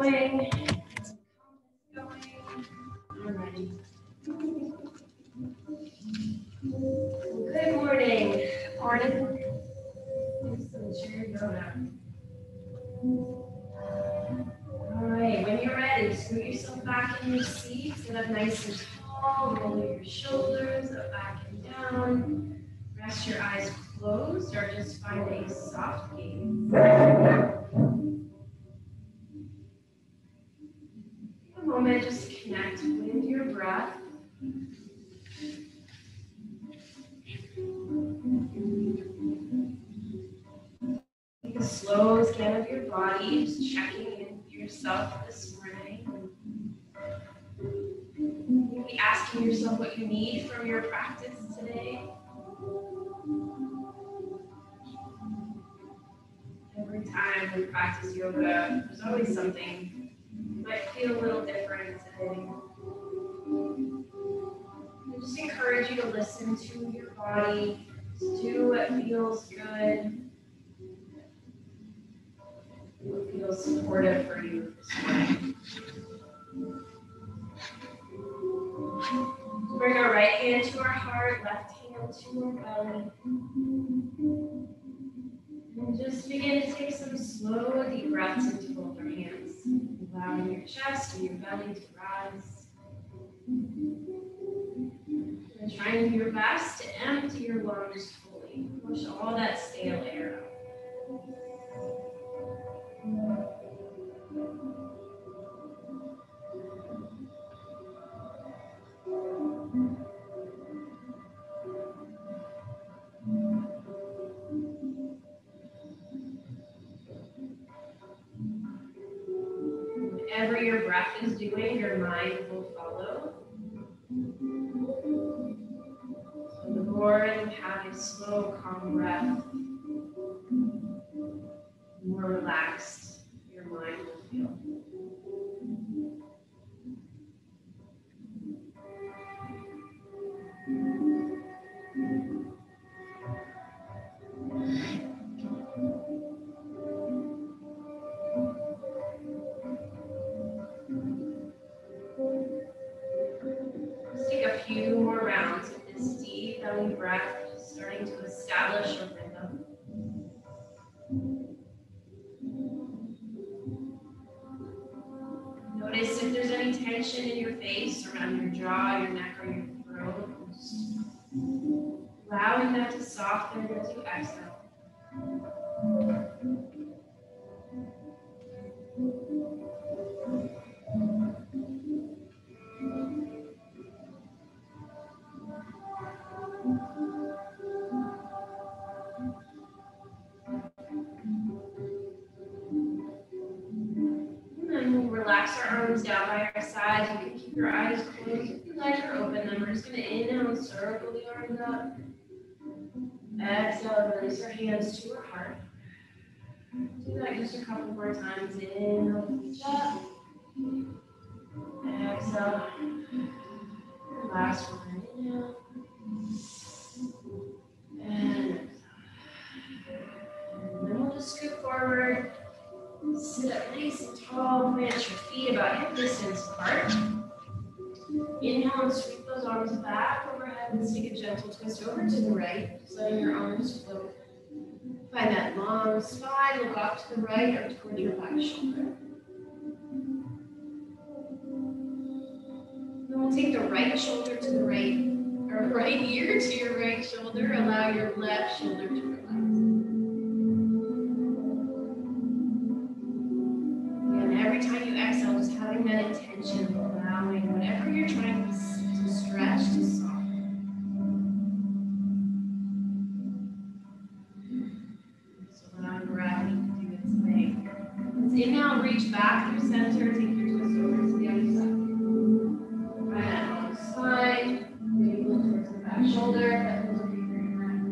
going. Alrighty. Good morning. Morning. Alright, when you're ready, scoot yourself back in your seat. Sit up nice and tall. Roll your shoulders up, back and down. Rest your eyes closed or just find a soft gaze. Take a moment just to connect with your breath. Take a slow scan of your body, just checking in with yourself this morning. Maybe asking yourself what you need from your practice today. Every time we practice yoga, there's always something that might feel a little different today. I just encourage you to listen to your body, just do what feels good, what feels supportive for you this morning. Bring our right hand to our heart, left hand to our belly. And just begin to take some slow, deep breaths into both our hands, allowing your chest and your belly to rise. And trying your best to empty your lungs fully. Push all that stale air out. Whatever your breath is doing, your mind will follow. So the more you have a slow, calm breath, the more relaxed your mind will feel. Let's take a few more rounds of this deep belly breath, starting to establish a rhythm. Notice if there's any tension in your face, around your jaw, your neck, or your throat. Just allowing that to soften as you exhale. Relax our arms down by our sides. You can keep your eyes closed if you like or open them. We're just going to inhale and circle the arms up. Exhale, release our hands to our heart. Do that just a couple more times. Inhale, reach up. Exhale. Last one. Inhale. And exhale. And then we'll just scoot forward. Sit up nice and tall, plant your feet about hip distance apart. Inhale and sweep those arms back overhead. Let's take a gentle twist over to the right, just letting your arms float. Find that long spine, look off to the right or toward your back shoulder. Then we'll take the right shoulder to the right, or right ear to your right shoulder. Allow your left shoulder to relax. Every time you exhale, just having that intention of allowing whatever you're trying to stretch to soften. So allowing gravity to do its thing. Let's inhale, reach back through center, take your twist over to the other side. Right hand on the side, maybe look towards the back shoulder, that will be very nice.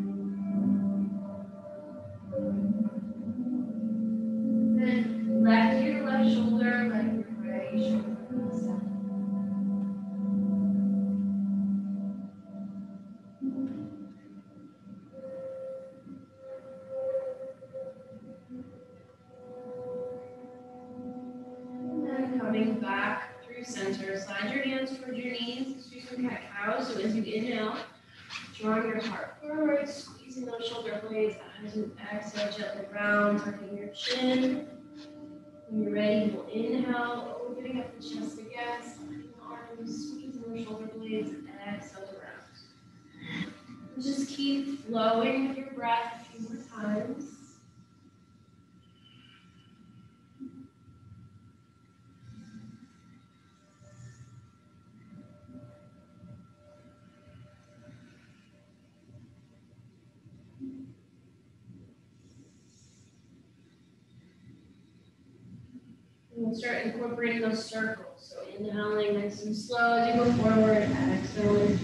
Then left ear, left shoulder, like your right shoulder. to exhale, gently round, tucking your chin. When you're ready, we'll inhale, opening up the chest again, sliding the arms, squeezing the shoulder blades, and exhale to round. Just keep flowing with your breath a few more times. And we'll start incorporating those circles. So inhaling nice and slow as you go forward, exhaling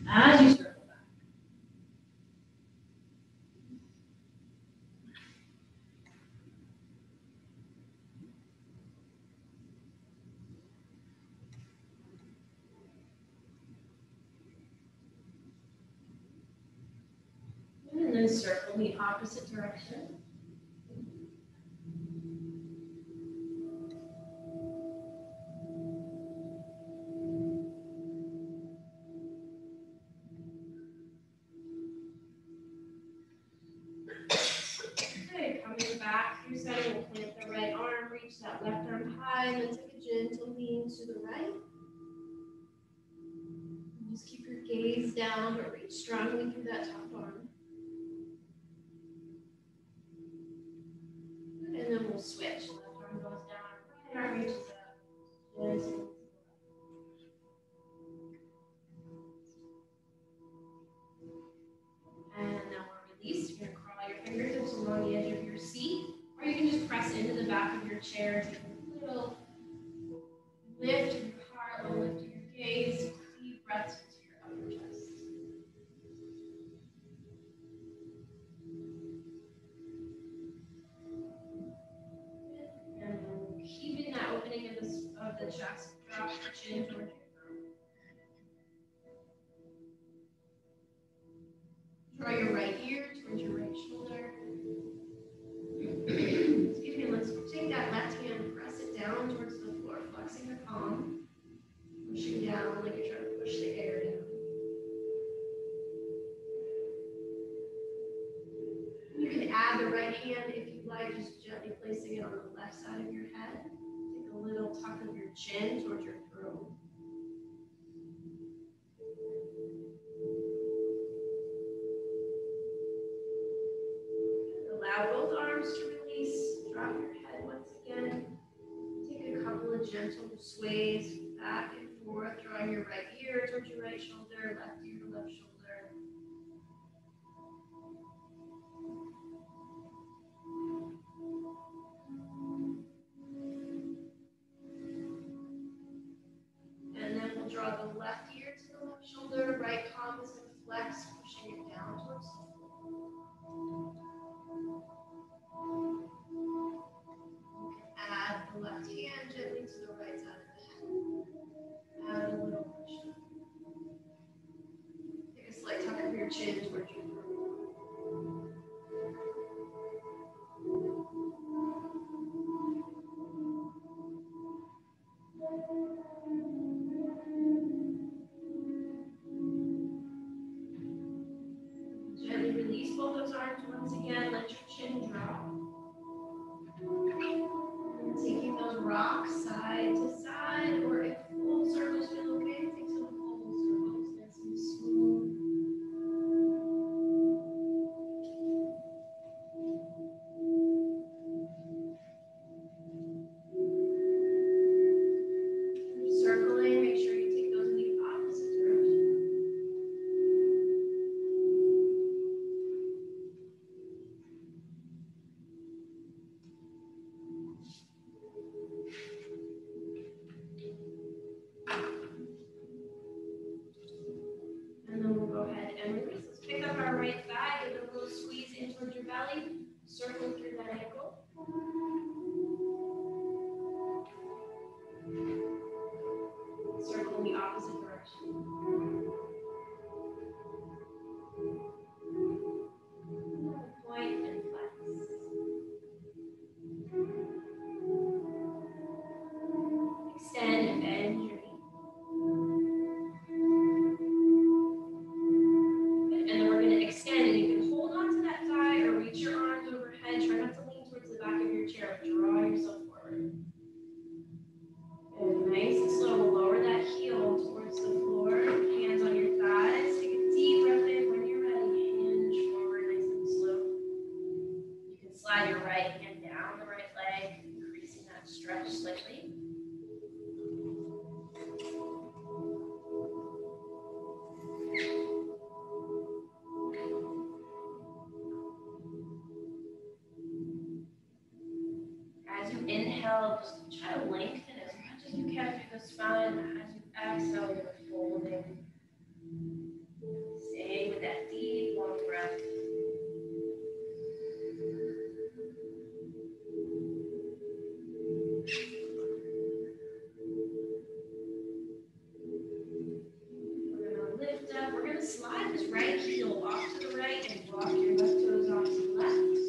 as you circle back. And then circle the opposite direction. Okay, coming back through center, we'll plant the right arm, reach that left arm high, and then take a gentle lean to the right. And just keep your gaze down, but reach strongly through that top arm. And then we'll switch. Left arm goes down, right arm reaches up. Gently. And now we're released. You're going to crawl your fingertips along the edge of your seat, or you can just press into the back of your chair. Take a little lift in your heart, a little lift in your gaze, deep breaths into your upper chest. And then keeping that opening of the chest, drop your chin towards your throat. Draw your right ear towards your right shoulder. Excuse me, let's take that left hand, press it down towards the floor, flexing the palm, pushing down like you're trying to push the air down. You can add the right hand if you'd like, just gently placing it on the left side of your head. Take a little tuck of your chin towards your throat. Allow both arms to release. Drop your head once again. Take a couple of gentle sways back and forth, drawing your right ear towards your right shoulder, left ear to left shoulder. And then we'll draw the left ear to the left shoulder, right palm is going to flex, pushing it down towards the floor. You can add the left hand gently to the right side of the head. Add a little push. Take a slight tuck of your chin towards your throat. Gently release both those arms once again. Let your chin drop. And taking those rocks side to side, or if full circles feel okay, take some full circles, nice and smooth. Circling, make sure you take those in the opposite direction. And then we'll go ahead and release. Let's pick up our right thigh, give it a little squeeze in towards your belly, circle through that ankle. Circle in the opposite direction. Point and flex. Extend and bend your knee. Good. And then we're going to extend, and you can hold on to that thigh or reach your arm inhale, just try to lengthen as much as you can through the spine. As you exhale, you're folding. Stay with that deep, long breath. Lift up. We're going to slide this right heel off to the right and walk your left toes off to the left.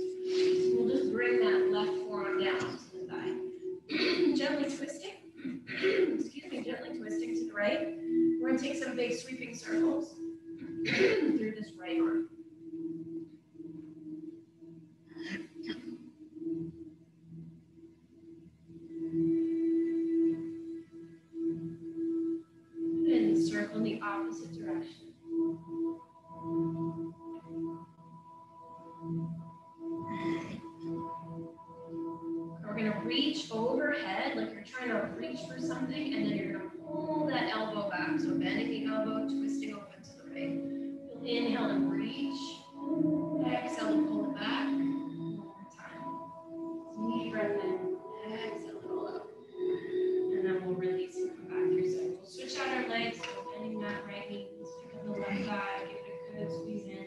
We'll just bring that left forearm down to the thigh. Gently twisting. Excuse me, gently twisting to the right. We're going to take some big sweeping circles through this right arm. And circle in the opposite direction. We're going to reach overhead like you're trying to reach for something, and then you're going to pull that elbow back. So bending the elbow, twisting open to the right. You'll inhale and reach. Exhale and pull it back. One more time. Deep breath in. Exhale and pull out. And then we'll release and come back here. So we'll switch out our legs. So bending that right knee. Let's pick up the left thigh. Give it a good squeeze in.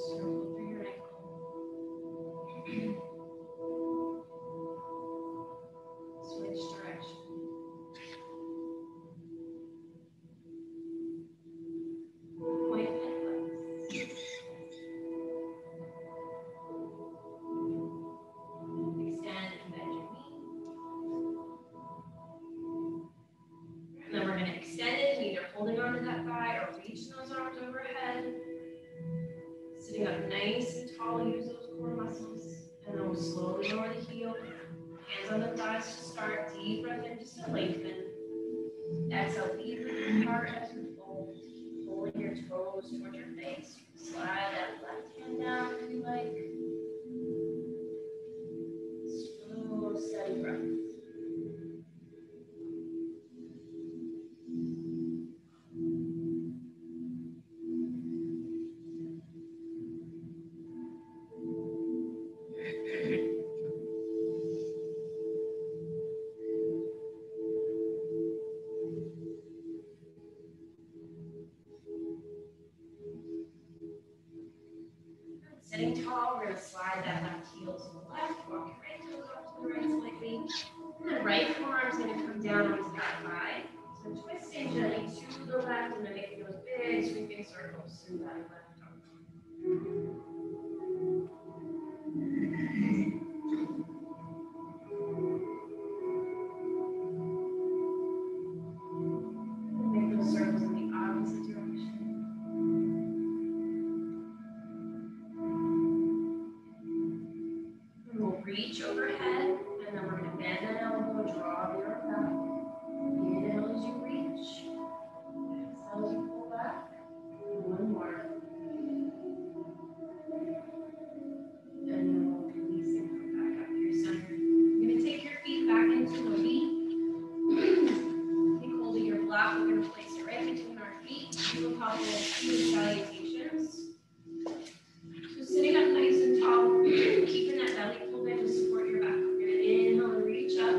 Circle through your ankle. Switch direction. Point and flex. Extend and bend your knee. And then we're going to extend it, either holding onto that thigh or reaching those arms overhead. Sitting up nice and tall, use those core muscles. And then we'll slowly lower the heel. Hands on the thighs to start. Deep breath in, just to lengthen. Exhale, deep in your heart as you fold. Pulling your toes towards your face. Slide that left hand down if you like. Slow, steady breath. Sitting tall, we're going to slide that left heel to the left, walk your right toes up to the right slightly. And the right forearm's going to come down onto that thigh. So twisting gently to the left and then making those big sweeping circles through that left arm. And make those circles in the opposite direction. Reach overhead, and then we're going to bend that elbow, draw the arm back. Inhale as you reach. Exhale as you pull back. One more. And then we'll release and come back up to your center. You're going to take your feet back into the V. Take hold of your block. We're going to place it right between our feet. Do a couple of salutations. So sitting up nice and tall, keeping that belly pulled in to support your back. We're going to inhale and reach up.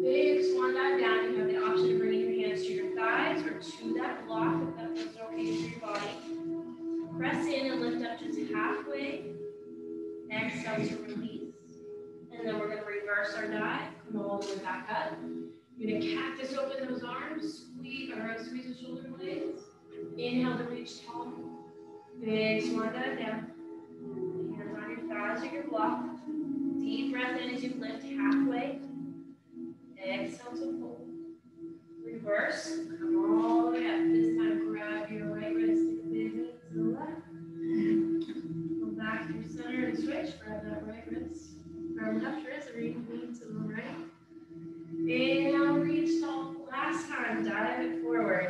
Big swan dive down. You have the option of bringing your hands to your thighs or to that block if that feels okay for your body. Press in and lift up just halfway. Exhale to release. And then we're going to reverse our dive. Come all the way back up. You're going to cactus open those arms. Squeeze the shoulder blades. Inhale to reach tall. Big swan dive down. Hands on your thighs or your block. Deep breath in as you lift halfway. Exhale to fold. Reverse. Come all the way up. This time grab your right wrist, take a big knee to the left. Go back to your center and switch. Grab that right wrist. Grab left wrist or you can lean to the right. Inhale, reach tall. Last time, dive it forward.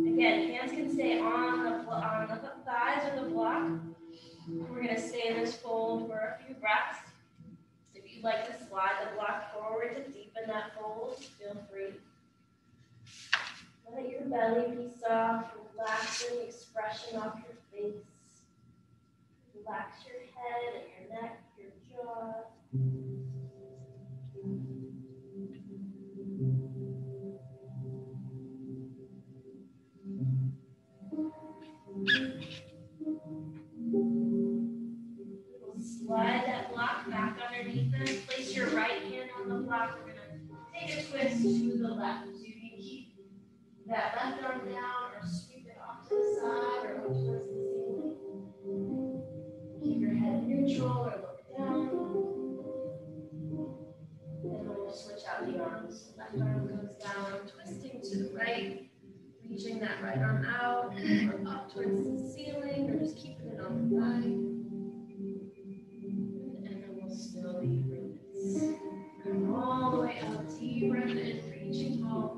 Again, hands can stay on the thighs or the block. We're going to stay in this fold for a few breaths. If you'd like to slide the block forward to deepen that fold, feel free. Let your belly be soft, relaxing expression off your face. Relax your head and your neck, your jaw. slide that block back underneath them. Place your right hand on the block. We're going to take a twist to the left. So you can keep that left arm down or sweep it off to the side or up towards the ceiling. Keep your head neutral or look down. And then we'll switch out the arms. Left arm goes down, twisting to the right, reaching that right arm out or up towards the ceiling or just keeping it on the thigh. And then we'll slowly release. Come all the way up, deep breath in, reaching tall.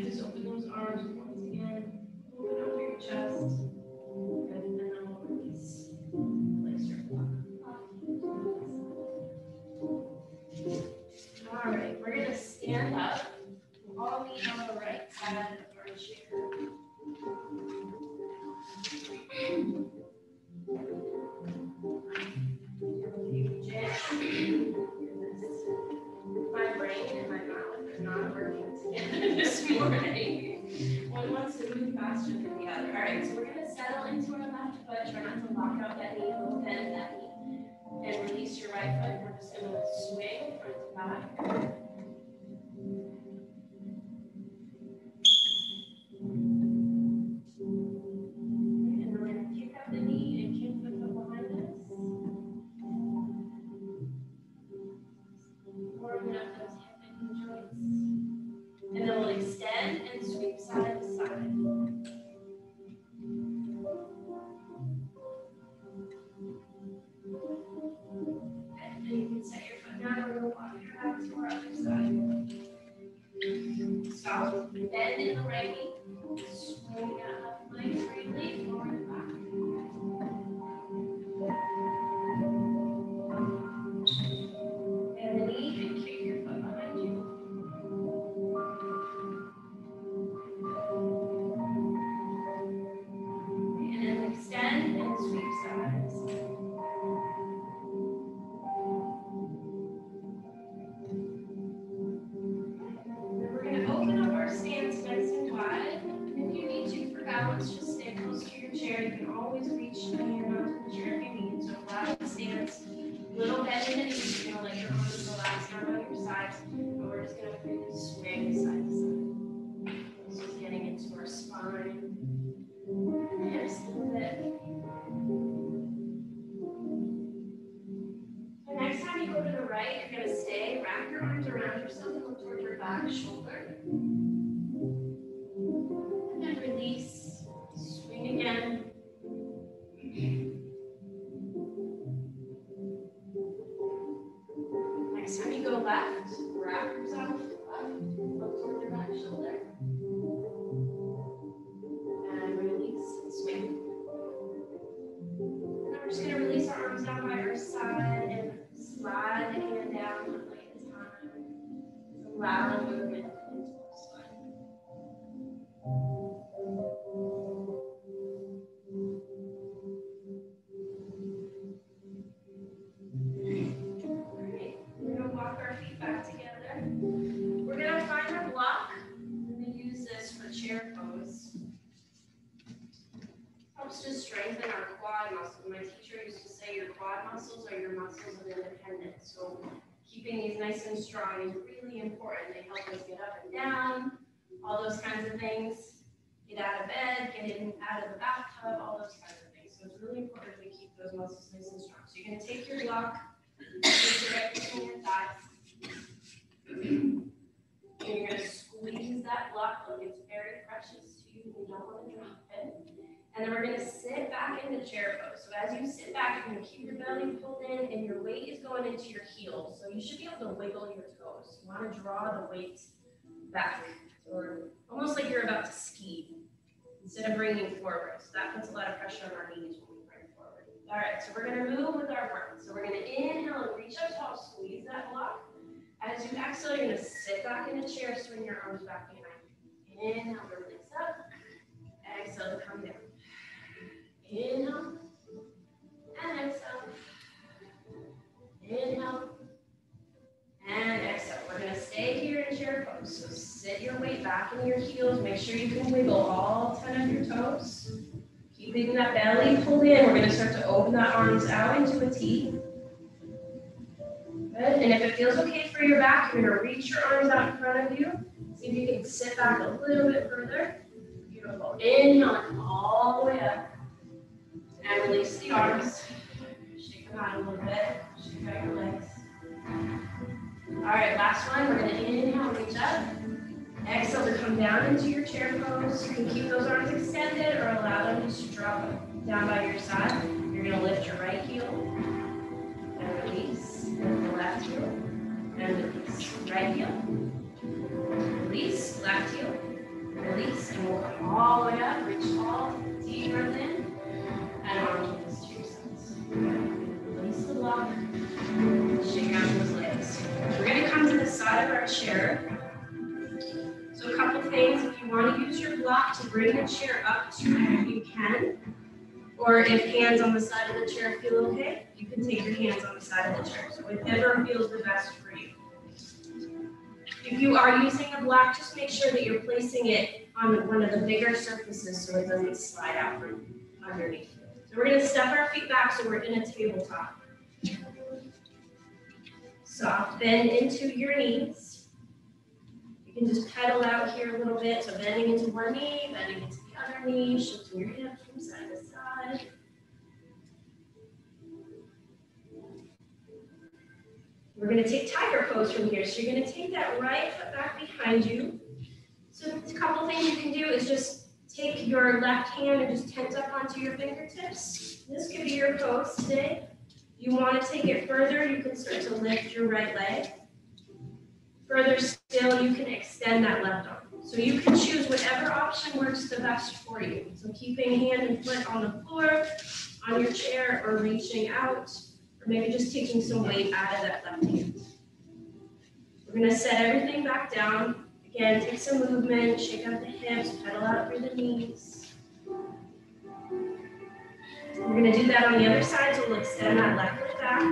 Just open those arms once again. Open up your chest. And then we'll release. Place your block. All right, we're going to stand up. We'll all meet on the right side of our chair. My brain and my mouth are not working together this morning. One wants to move faster than the other. All right, so we're going to settle into our left foot. Try not to lock out that knee, a little bend that knee. And release your right foot. We're just going to swing front to back. And then we'll extend and sweep side to side. And you can set your foot down and we'll walk your back to our other side. Stop. Bend in the right knee. Swing that left leg freely forward and back. And the knee and kick your foot behind you. Extend and sweep sides. Then we're going to open up our stance nice and wide. If you need to for balance, just stay close to your chair. You can always reach a hand onto the chair if you need. So flat stance, little bend in the knees. You're going to let your arms relax down on your sides. And we're just going to really swing side to side. This is getting into our spine. Hips a little bit. The next time you go to the right, you're going to stay, wrap your arms around yourself and look toward your back shoulder. And then release, swing again. Next time you go left, wrap yourself to the left, look toward your back shoulder. And release and swing. And then we're just going to release our arms down by our side and slide the hand down one leg at a time. Allow movement into our spine. Alright, we're going to walk our feet back together. We're going to find our block. We're going to use this for chair pose. Helps to strengthen our quad muscles. My teacher used to say your quad muscles are your muscles of independence. So keeping these nice and strong is really important. They help us get up and down, all those kinds of things. Get out of bed, get in out of the bathtub, all those kinds of things. So it's really important we keep those muscles nice and strong. So you're going to take your block, place it right between your thighs. And you're going to squeeze that block like it's very precious to you. You don't want to drop it. And then we're going to sit back into chair pose. So as you sit back, you're going to keep your belly pulled in and your weight is going into your heels. So you should be able to wiggle your toes. You want to draw the weight back, or almost like you're about to ski instead of bringing forward. So that puts a lot of pressure on our knees when we bring forward. All right, so we're going to move with our breath. So we're going to inhale and reach up tall, squeeze that block. As you exhale, you're going to sit back in the chair, swing your arms back behind you. Inhale to release up. Exhale to come down. Inhale and exhale. Inhale and exhale. We're going to stay here in chair pose. So sit your weight back in your heels. Make sure you can wiggle all 10 of your toes. Keep Keeping that belly pulled in, we're going to start to open that arms out into a T. Good. And if it feels okay for your back, you're going to reach your arms out in front of you. See if you can sit back a little bit further. Beautiful. Inhale and come all the way up. And release the arms. Shake them out a little bit. Shake out your legs. All right, last one. We're going to inhale, reach up. Exhale to come down into your chair pose. You can keep those arms extended or allow them just to drop down by your side. You're going to lift your right heel and release. Lift the left heel and release. Right heel. Release. Left heel. Release. And we'll come all the way up. Reach tall. Deep breath in. And arms release to your sides. Release the block. Shake out those legs. We're going to come to the side of our chair. So a couple things, if you want to use your block to bring the chair up to you, you can. Or if hands on the side of the chair feel okay, you can take your hands on the side of the chair. So whatever feels the best for you. If you are using a block, just make sure that you're placing it on one of the bigger surfaces so it doesn't slide out from underneath. So we're going to step our feet back so we're in a tabletop. Soft bend into your knees. You can just pedal out here a little bit. So bending into one knee, bending into the other knee, shifting your hips from side to side. We're going to take tiger pose from here. So you're going to take that right foot back behind you. So a couple things you can do is just take your left hand and just tense up onto your fingertips. This could be your pose today. If you want to take it further, you can start to lift your right leg. Further still, you can extend that left arm. So you can choose whatever option works the best for you. So keeping hand and foot on the floor, on your chair, or reaching out, or maybe just taking some weight out of that left hand. We're going to set everything back down. Again, take some movement, shake out the hips, pedal out through the knees. We're going to do that on the other side, so we'll extend that left foot back.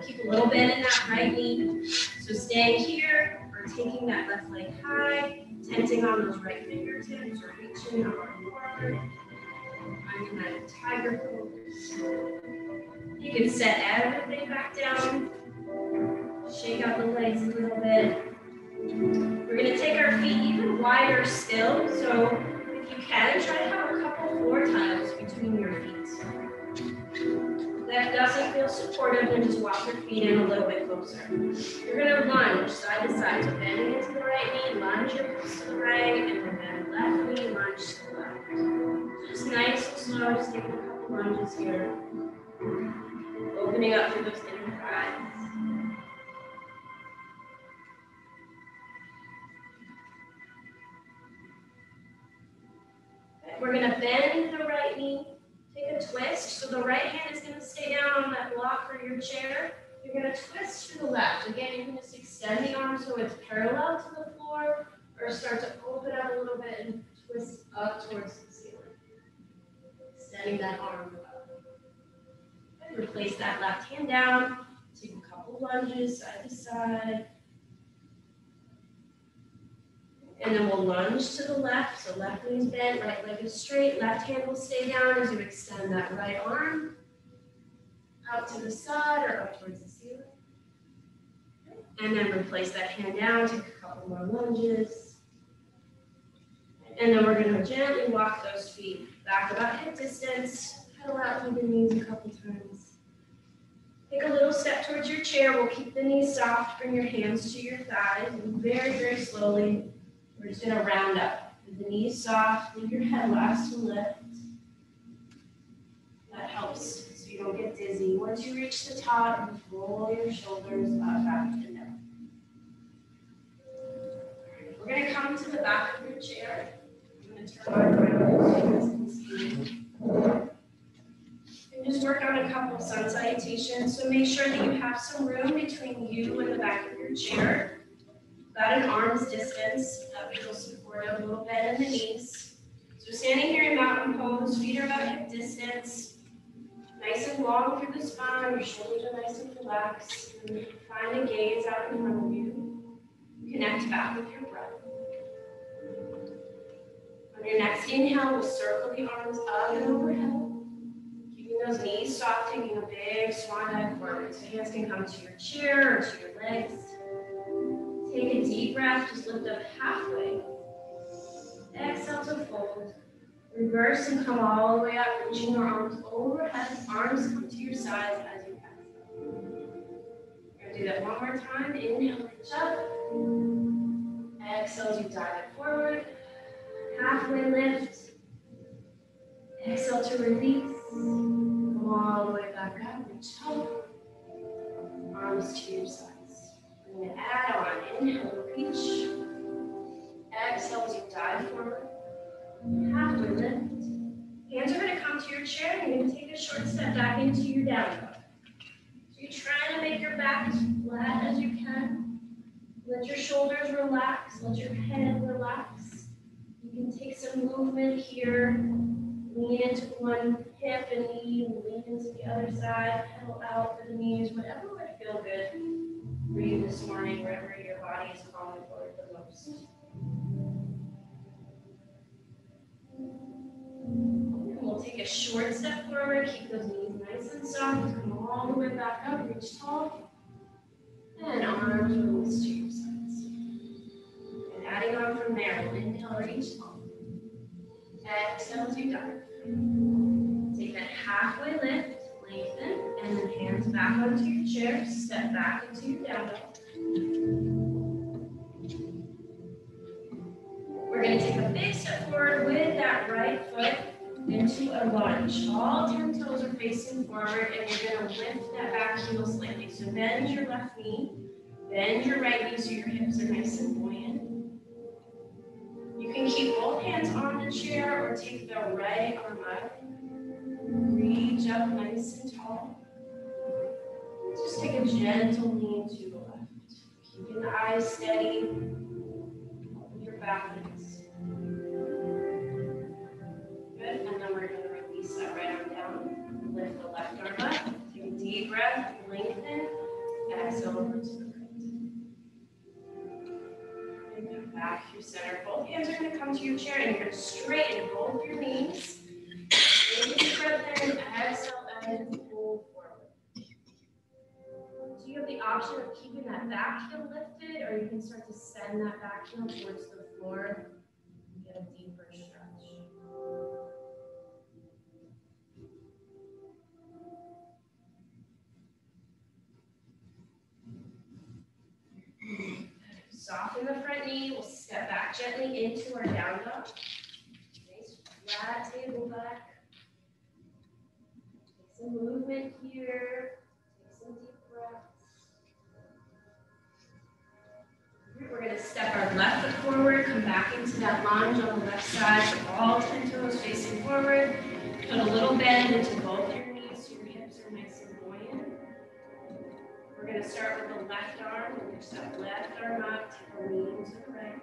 Keep a little bend in that right knee. So staying here or taking that left leg high, tensing on those right fingertips or reaching that arm forward. Finding that tiger pose. You can set everything back down. Shake out the legs a little bit. We're going to take our feet even wider still. So if you can, try to have a couple floor tiles between your feet. That doesn't feel supportive, then just walk your feet in a little bit closer. You're going to lunge side to side. So bending into the right knee, lunge your hips to the right, and then bend left knee, lunge to the left. So just nice and slow, just taking a couple lunges here. Opening up through those inner thighs. Okay, we're going to bend the right knee. Take a twist, so the right hand is going to stay down on that block for your chair. You're going to twist to the left. Again, you can just extend the arm so it's parallel to the floor, or start to open up a little bit and twist up towards the ceiling. Extending that arm up. And replace that left hand down. Take a couple lunges side to side. And then we'll lunge to the left, so left knee is bent, right leg is straight, left hand will stay down as you extend that right arm out to the side or up towards the ceiling. And then replace that hand down, take a couple more lunges. And then we're going to gently walk those feet back about hip distance, pedal out through the knees a couple times. Take a little step towards your chair, we'll keep the knees soft, bring your hands to your thighs, and very, very slowly, we're just going to round up. With the knees soft, leave your head last to lift. That helps so you don't get dizzy. Once you reach the top, just roll your shoulders up, back, and down. We're going to come to the back of your chair. I'm going to turn around so you guys can see. And just work on a couple sun salutations. So make sure that you have some room between you and the back of your chair. About an arm's distance, that feels supportive, a little bend in the knees. So standing here in mountain pose, feet are about hip distance, nice and long through the spine, your shoulders are nice and relaxed. And find a gaze out in front of you. Connect back with your breath. On your next inhale, we'll circle the arms up and overhead. Keeping those knees soft, taking a big swan dive forward. So hands can come to your chair or to your legs. Take a deep breath, just lift up halfway. Exhale to fold. Reverse and come all the way up, reaching your arms overhead. Arms come to your sides as you exhale. We're gonna do that one more time. Inhale, reach up. Exhale as you dive it forward. Halfway lift. Exhale to release. Come all the way back up, reach up. Arms to your sides. We're gonna add on. Inhale, reach. Exhale as you dive forward. Halfway lift. Hands are going to come to your chair and you're going to take a short step back into your down dog. So you're trying to make your back as flat as you can. Let your shoulders relax. Let your head relax. You can take some movement here. Lean into one hip and knee. Lean into the other side. Pedal out for the knees. Whatever would feel good for you this morning, wherever your body is calling for it the most. We'll take a short step forward, keep those knees nice and soft, come all the way back up, reach tall, and arms release to your sides. And adding on from there, we'll inhale, reach tall. Exhale as you dive. Take that halfway lift, lengthen, and then hands back onto your chair, step back into your down dog. We're going to take a big step forward with that right foot into a lunge. All 10 toes are facing forward, and you're going to lift that back heel slightly. So bend your left knee, bend your right knee so your hips are nice and buoyant. You can keep both hands on the chair or take the right arm up. Reach up nice and tall. Just take a gentle lean to the left. Keeping the eyes steady. Open your back legs. Good, and then we're going to release that right arm down. Lift the left arm up. Take a deep breath, lengthen. Exhale over to the right. And come back through center. Both hands are going to come to your chair, and you're going to straighten both your knees. Take a deep breath in, exhale, and pull forward. So you have the option of keeping that back heel lifted, or you can start to send that back heel towards the floor and get a deeper stretch. Soften the front knee. We'll step back gently into our down dog. Nice flat table back. Take some movement here. Take some deep breaths. We're going to step our left foot forward. Come back into that lunge on the left side. So all 10 toes facing forward. Put a little bend into both your knees so your hips are nice and buoyant. We're going to start with the left arm. We'll lift that left arm up, take a lean to the right.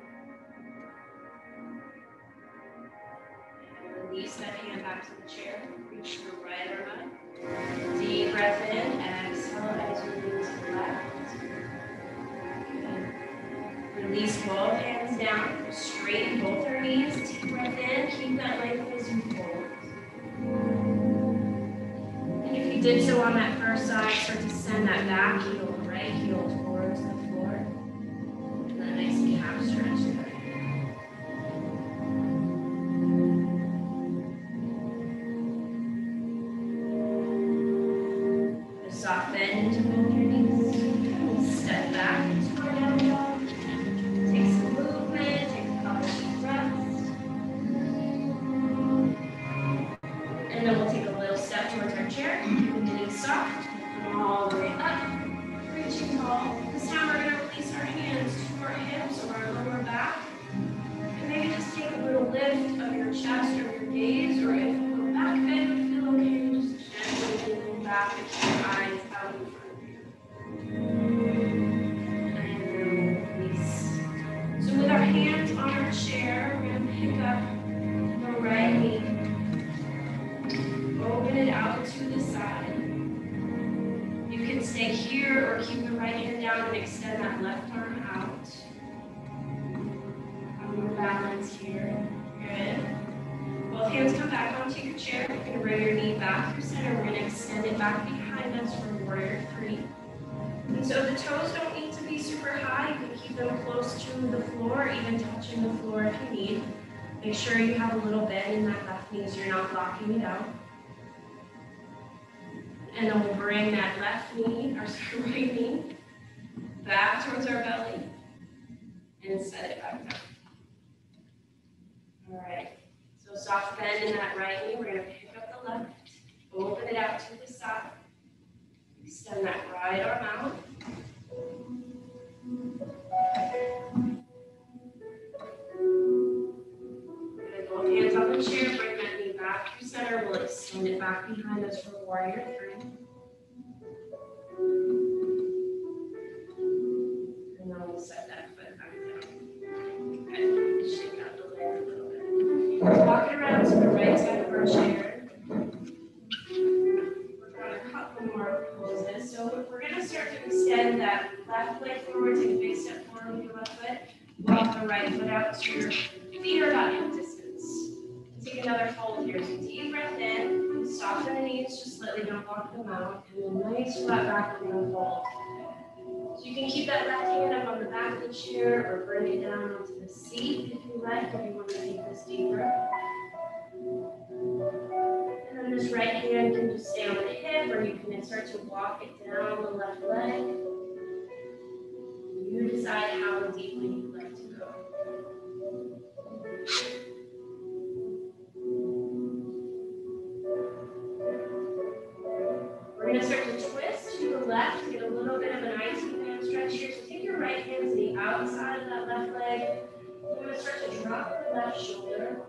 And release that hand back to the chair. Reach your right arm up. Deep breath in, exhale as you lean to the left. Good. Release both hands down. Straighten both our knees. Deep breath in. Keep that length as you fold. And if you did so on that first side, start to send that back heel, right heel towards the floor. And that nice calf stretch there. A soft bend into both your knees. Step back into our down dog. Take some movement, take a couple deep breaths. And then we'll take a little step towards our chair. Soft, all the way up, reaching tall. This time we're going to release our hands to our hips or our lower back. And maybe just take a little lift of your chest or your gaze, or if a little back bend would feel okay, just gently lean back and keep your eyes out in front of you. And then we'll release. So with our hands on our chair, we're going to pick up the right knee. Open it out to the side. You can stay here or keep the right hand down and extend that left arm out. Have more balance here. Good. into your chair. You're going to bring your knee back through center. We're going to extend it back behind us for warrior three. And so the toes don't need to be super high. You can keep them close to the floor, even touching the floor if you need. Make sure you have a little bend in that left knee so you're not blocking it out. And then we'll bring that left knee, or sorry, right knee, back towards our belly and set it back down. All right, so soft bend in that right knee. We're going to pick up the left, open it out to the side, extend that right arm out. Both hands on the chair, bring that knee back through center. We'll extend it back behind us for warrior three. And then we'll set that foot back down. Okay, shake out the leg a little bit. We're walking around to the right side of our chair. We're on a couple more poses. So we're going to start to extend that left leg forward, take a big step forward with your left foot. Walk the right foot out so your feet are about hip distance. Take another fold here. So deep breath in, soften the knees, just slightly, don't block them out. And then nice flat back, we're going to fold. So you can keep that left hand up on the back of the chair or bring it down onto the seat if you like, if you want to take this deeper. And then this right hand can just stay on the hip, or you can start to walk it down the left leg. You decide how deeply you'd like to go. We're going to start to twist to the left, get a little bit of an icy band stretch here. So take your right hand to the outside of that left leg. You're going to start to drop the left shoulder.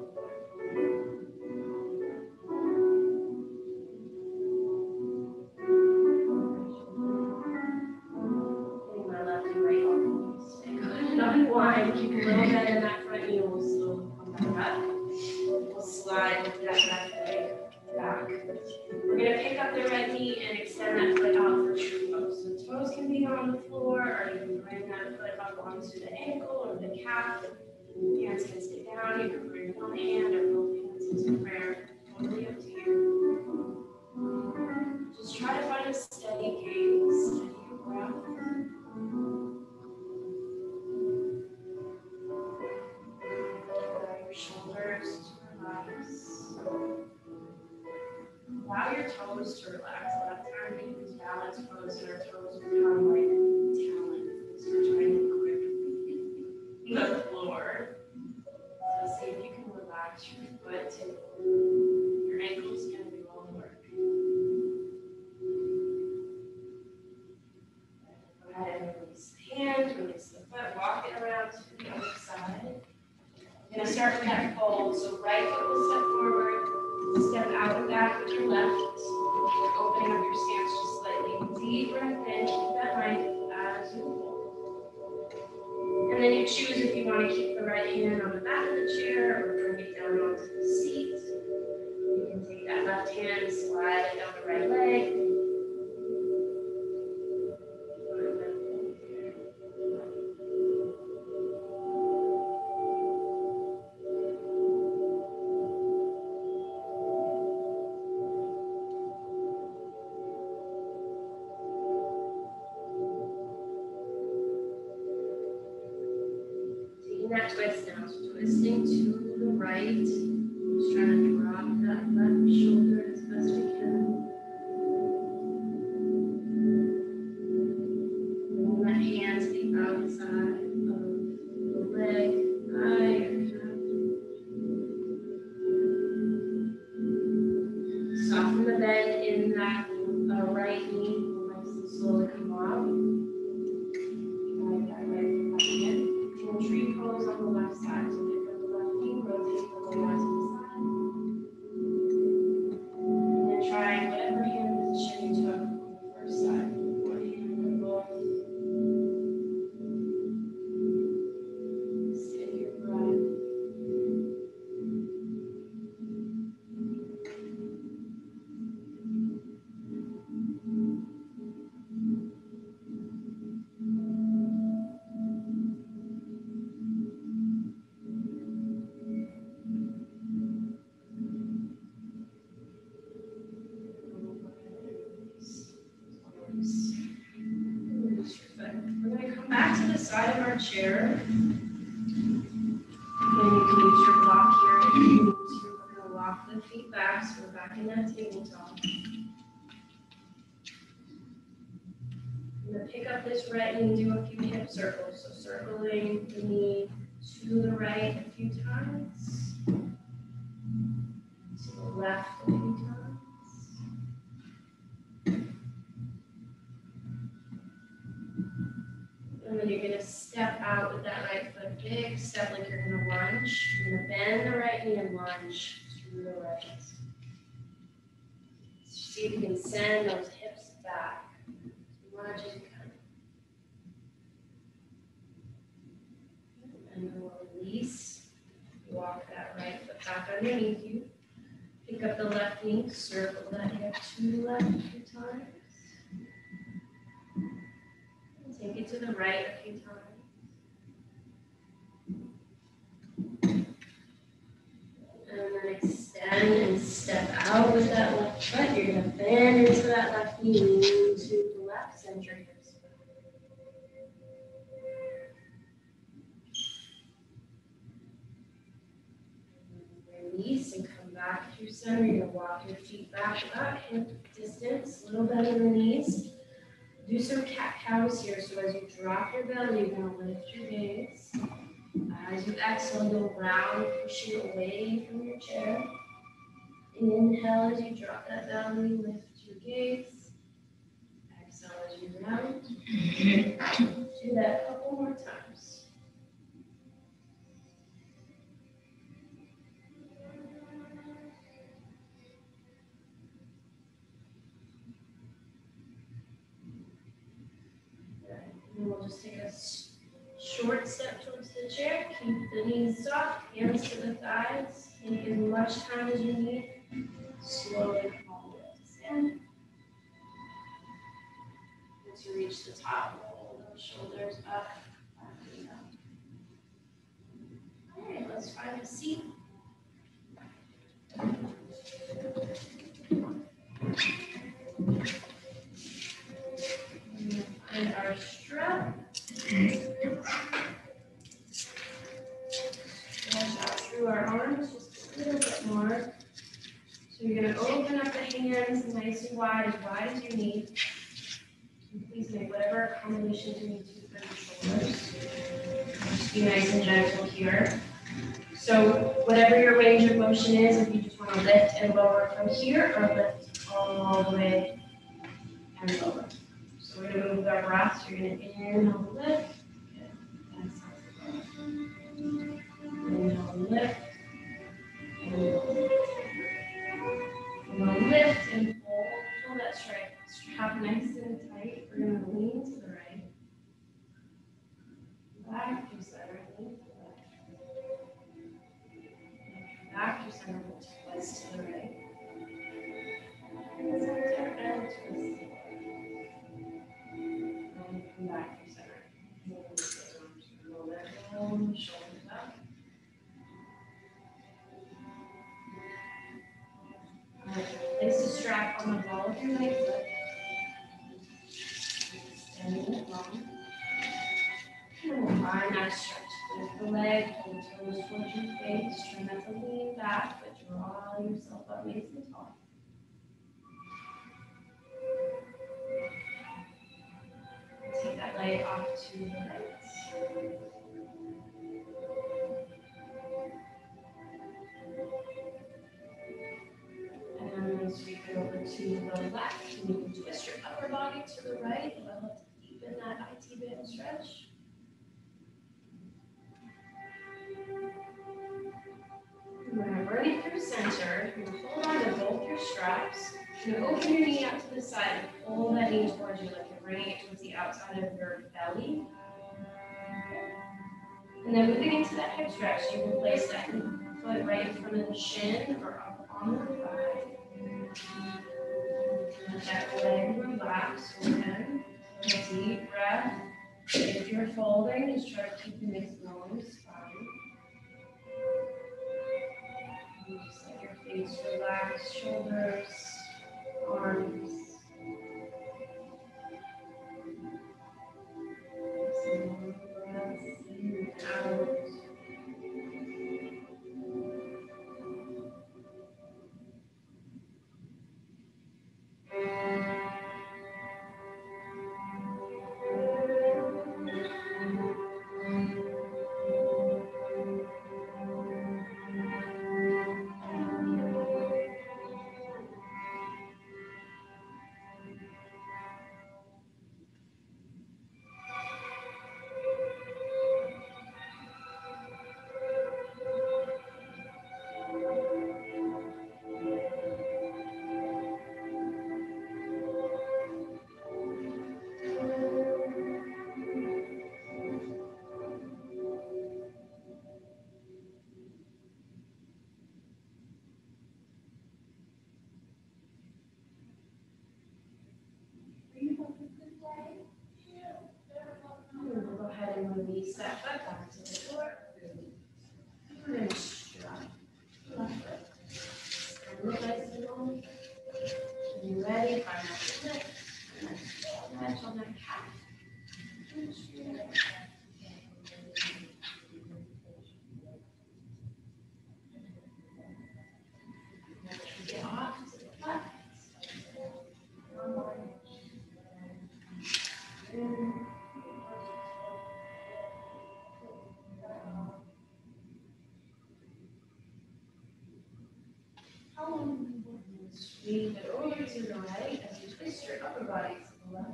Getting my left and right arm. Stay good and unwind. Keep a little bit in that front knee. We'll slowly come back up. We'll slide that left leg back. We're going to pick up the right knee and extend that foot out for true pose. So toes can be on the floor, or you can bring that foot up onto the ankle or the calf. Hands can stay down. You can bring one hand or both hands into prayer. Totally up to you. Just try to find a steady gaze, steady breath. Allow your shoulders to relax. Allow your toes to relax. A lot of times we use balance pose and our toes become like talons. So we're trying to grip the floor. So see if you can relax your foot too. Your ankle's going to do all the work. Go ahead and release the hands, release the foot, walk it around to the other side. We're going to start with that fold. So right foot will step forward. Step out and back with your left. You're opening up your stance just slightly. Deep breath in, keep that right as you fold. And then you choose if you want to keep the right hand on the back of the chair or bring it down onto the seat. You can take that left hand, slide it down the right leg. That twist now, so twisting to the right, just trying to drop that left shoulder as best we can. Bring that hand to the outside of the leg, thigh, or calf. Soften the bend in that right knee, nice and slowly come out. Guide that right back in. Tree pose on the left side. So pick up the left knee, rotate the leg out to the side. And then try whatever hand position you took on the first side. One hand or both. Steady your breath. side of our chair. And you can use your block here if you need to. We're going to walk the feet back, so we're back in that tabletop. I'm going to pick up this right knee and do a few hip circles. So circling the knee to the right a few times, to the left a few times. And then you're going to step out with that right foot. Big step like you're going to lunge. You're going to bend the right knee and lunge to the right. See if you can send those hips back as much as you can. And then we'll release. Walk that right foot back underneath you. Pick up the left knee, circle that hip to the left a few times. And take it to the right a few times. And then extend and step out with that left foot. You're going to bend into that left knee, lean to the left, center your hips. Release and come back through center. You're going to walk your feet back about hip distance, a little bend in the knees. Do some cat-cows here. So as you drop your belly, you're going to lift your gaze. As you exhale, you'll round, pushing away from your chair. Inhale as you drop that belly, lift your gaze. Exhale as you round. Do that a couple more times. And we'll just take a short step towards the chair. Keep the knees soft, hands to the thighs. Take as much time as you need. Slowly call the way to stand. Once you reach the top, roll those shoulders up, back and down. All right, let's find a seat. Find our strap. Stretch out through our arms just a little bit more. So you're going to open up the hands nice and wide as you need. And please make whatever accommodations you need to for your shoulders. Just be nice and gentle here. So whatever your range of motion is, if you just want to lift and lower from here, or lift all the way and lower. So we're going to move with our breath. So you're going to inhale, lift, inhale, lift, and lift and pull that strap nice and tight. We're going to lean to the right, back to center, lean to the left, back to center, twist to the right, and center and twist. Come back to center. Roll that down, shoulders up. Place the strap on the ball of your right foot. Extending it long. And we'll find that stretch. Lift the leg, pull the toes towards your face. Try not to lean back, but draw yourself up nice and tall. Take that leg off to the right. And then sweep it over to the left. And you can twist your upper body to the right. Allow it to deepen that IT band stretch. When I'm running through center, you're going to hold on to both your straps. You're going to open your knee out to the side and pull that knee towards you like you're bringing it towards the outside of your belly. And then moving into that hip stretch, you can place that foot right in front of the shin or up on the thigh. Let that leg relax again. Take a deep breath. If you're folding, just try to keep the nice long spine. Just let your face relax, shoulders, arms. Some and release that foot back to the floor. And strap left foot. And nice and long. When you're ready, find that split. Ledge on that calf. Get off to the left. One more. Sweep it over to the right as you twist your upper body to the left.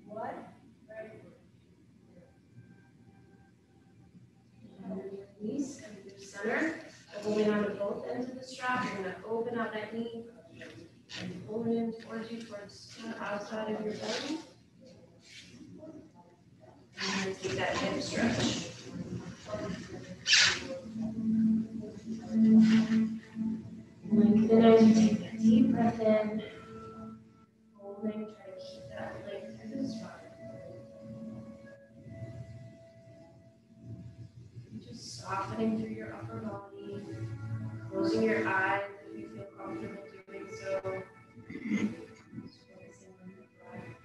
What? And release, come to the center. Holding on to both ends of the strap. You're going to open out that knee and pull it in towards you, towards the outside of your belly. And then take that hip stretch. Lengthen as you take that deep breath in. Holding, try to keep that length through the spine. Just softening through your upper body. Closing your eyes if you feel comfortable doing so. Just focusing on your breath.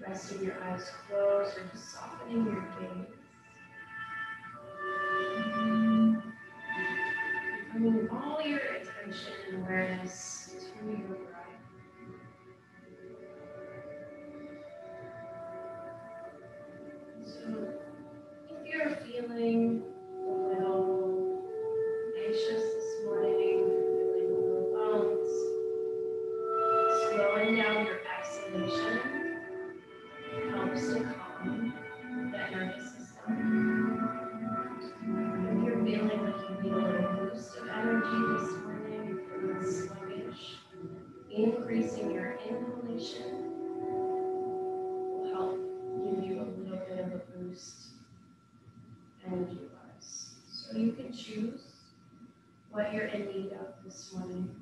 Resting your eyes closed or just softening your gaze. Bringing all your attention and awareness to your breath. So, if you're feeling a little anxious this morning, feeling overwhelmed, slowing down your exhalation helps to calm that nervous system. If you're feeling like you need a little boost of energy this morning, feeling sluggish, increasing your inhalation will help give you a little bit of a boost energy-wise. So you can choose what you're in need of this morning.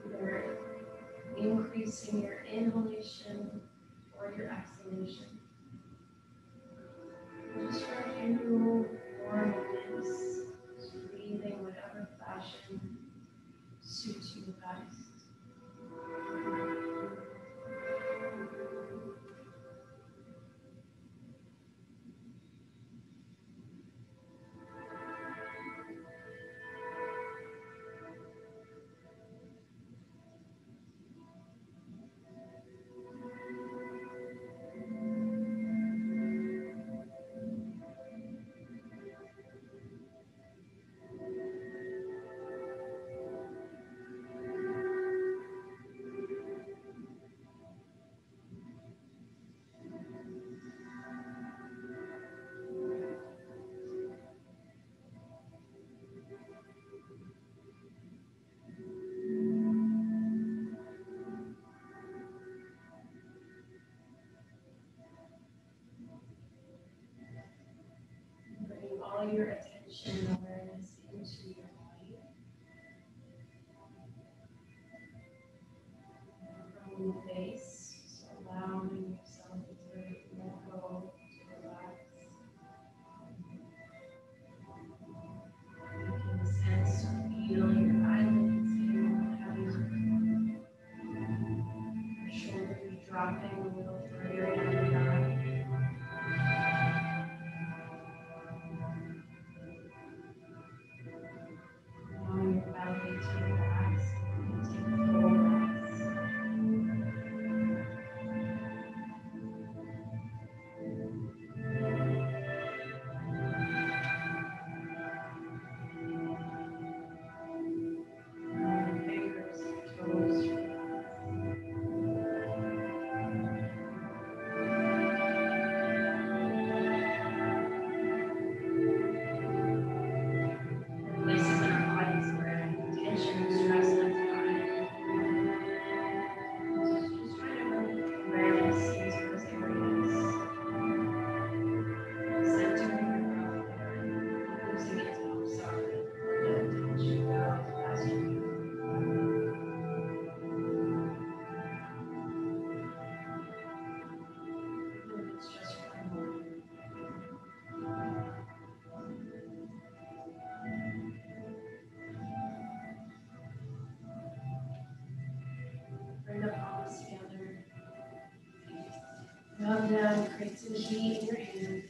Either increasing your inhalation or your exhalation. Just for a few more moments, just breathing whatever fashion suits you the best. calm down, create some heat in your hands.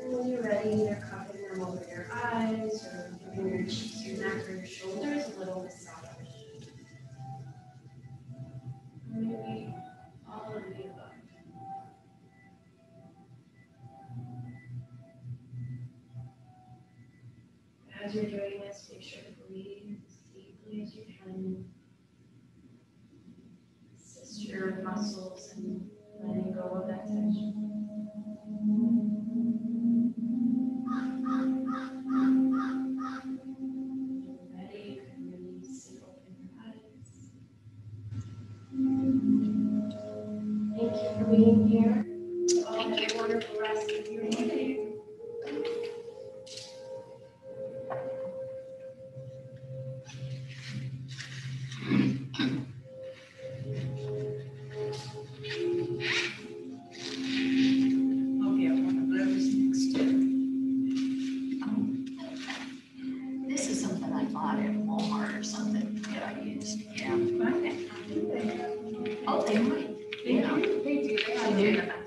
And when you're ready, either cupping them over your eyes or giving your cheeks, your neck, or your shoulders a little massage. Maybe all of the above. As you're doing this, make sure to breathe as deeply as you can. Assist your muscles in letting go of that tension. Ready, you can release and open your eyes. Thank you for being here. Thank you. Have a wonderful rest of your day. I'll get one of those next. This is something I bought at Walmart or something that I used. Yeah. Oh, they might. They do. They They do.